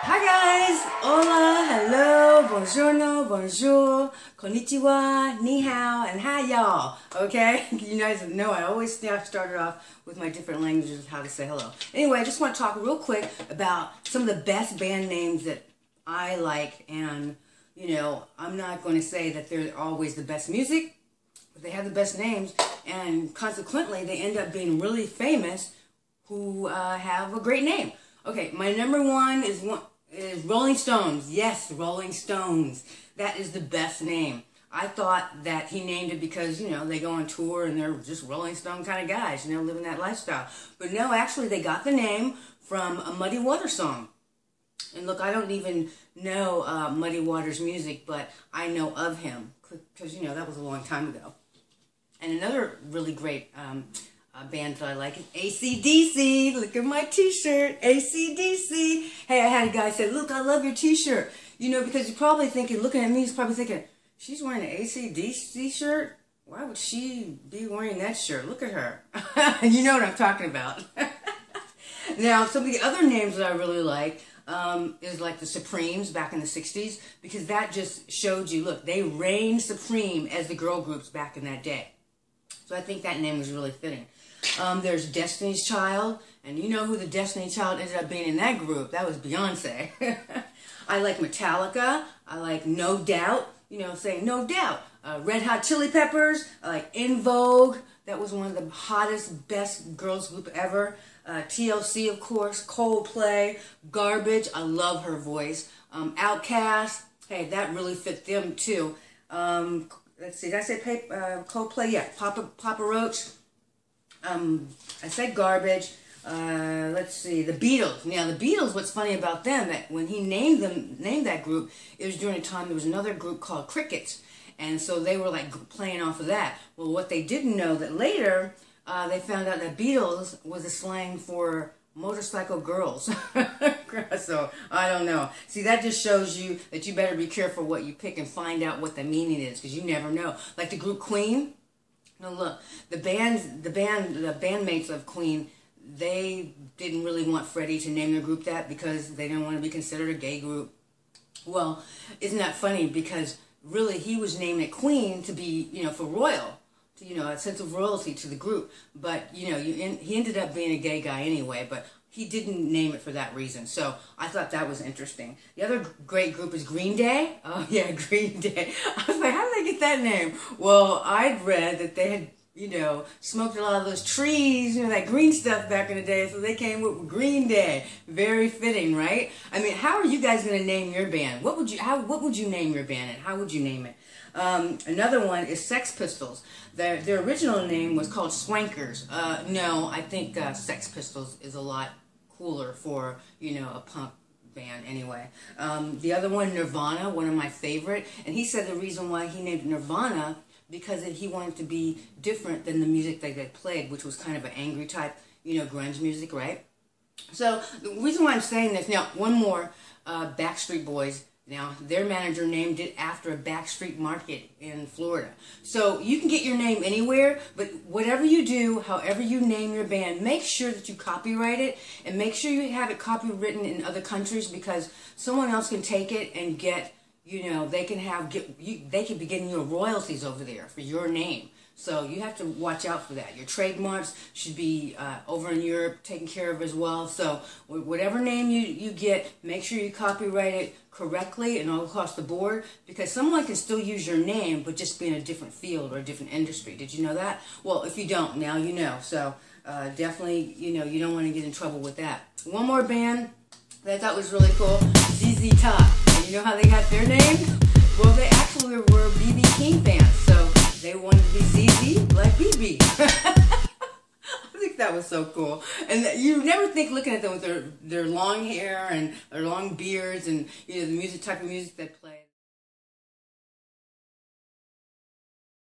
Hi guys! Hola, hello, buongiorno, bonjour, konnichiwa, ni hao, and hi y'all. Okay? You guys know I always started off with my different languages how to say hello. Anyway, I just want to talk real quick about some of the best band names that I like. And, you know, I'm not going to say that they're always the best music, but they have the best names. And consequently, they end up being really famous who have a great name. Okay, my number one is Rolling Stones. Yes, Rolling Stones. That is the best name. I thought that he named it because, you know, they go on tour and they're just Rolling Stone kind of guys, you know, living that lifestyle. But no, actually, they got the name from a Muddy Waters song. And look, I don't even know Muddy Waters' music, but I know of him because, you know, that was a long time ago. And another really great band that I like is AC/DC. Look at my t-shirt, AC/DC. Hey, I had a guy say, look, I love your t-shirt. You know, because you're probably thinking, looking at me, he's probably thinking, she's wearing an AC/DC shirt? Why would she be wearing that shirt? Look at her. You know what I'm talking about. Now, some of the other names that I really like is like the Supremes back in the 60s, because that just showed you, look, they reigned supreme as the girl groups back in that day. So I think that name was really fitting. There's Destiny's Child, and you know who the Destiny's Child ended up being in that group. That was Beyonce. I like Metallica. I like No Doubt. You know, saying No Doubt. Red Hot Chili Peppers. I like In Vogue. That was one of the hottest, best girls group ever. TLC, of course. Coldplay. Garbage. I love her voice. Outkast. Hey, that really fit them too. Let's see, did I say Coldplay? Yeah, Papa Roach. I said Garbage. Let's see, the Beatles. Now, the Beatles, what's funny about them, that when he named that group, it was during a time there was another group called Crickets. And so they were like playing off of that. Well, what they didn't know, that later they found out that Beatles was a slang for motorcycle girls. So I don't know. See, that just shows you that you better be careful what you pick and find out what the meaning is, because you never know. Like the group Queen. No, look, the bandmates of Queen, they didn't really want Freddie to name their group that because they didn't want to be considered a gay group. Well, isn't that funny? Because really he was named it Queen to be, you know, for royal. You know, a sense of royalty to the group. But, you know, he ended up being a gay guy anyway, but he didn't name it for that reason. So I thought that was interesting. The other great group is Green Day. Oh, yeah, Green Day. I was like, how did they get that name? Well, I'd read that they had, you know, smoked a lot of those trees, you know, that green stuff back in the day, so they came with Green Day. Very fitting, right? I mean, how are you guys going to name your band? What would you name your band and how would you name it? Another one is Sex Pistols. Their original name was called Swankers. No, I think Sex Pistols is a lot cooler for, you know, a punk band anyway. The other one, Nirvana, one of my favorite. And he said the reason why he named Nirvana because he wanted to be different than the music that they played, which was kind of an angry type, you know, grunge music, right? So the reason why I'm saying this, now, one more, Backstreet Boys. Now, their manager named it after a backstreet market in Florida. So you can get your name anywhere, but whatever you do, however you name your band, make sure that you copyright it and make sure you have it copywritten in other countries, because someone else can take it and get, you know, they can be getting your royalties over there for your name. So you have to watch out for that. Your trademarks should be over in Europe taken care of as well. So whatever name you get, make sure you copyright it correctly and all across the board, because someone can still use your name but just be in a different field or a different industry. Did you know that? Well, if you don't, now you know. So definitely, you know, you don't want to get in trouble with that. One more band that I thought was really cool, ZZ Top. And you know how they got their name? Well, they actually were B.B. King fans. So they wanted to be ZZ like BB. I think that was so cool. And you never think, looking at them with their long hair and their long beards and, you know, the type of music they play.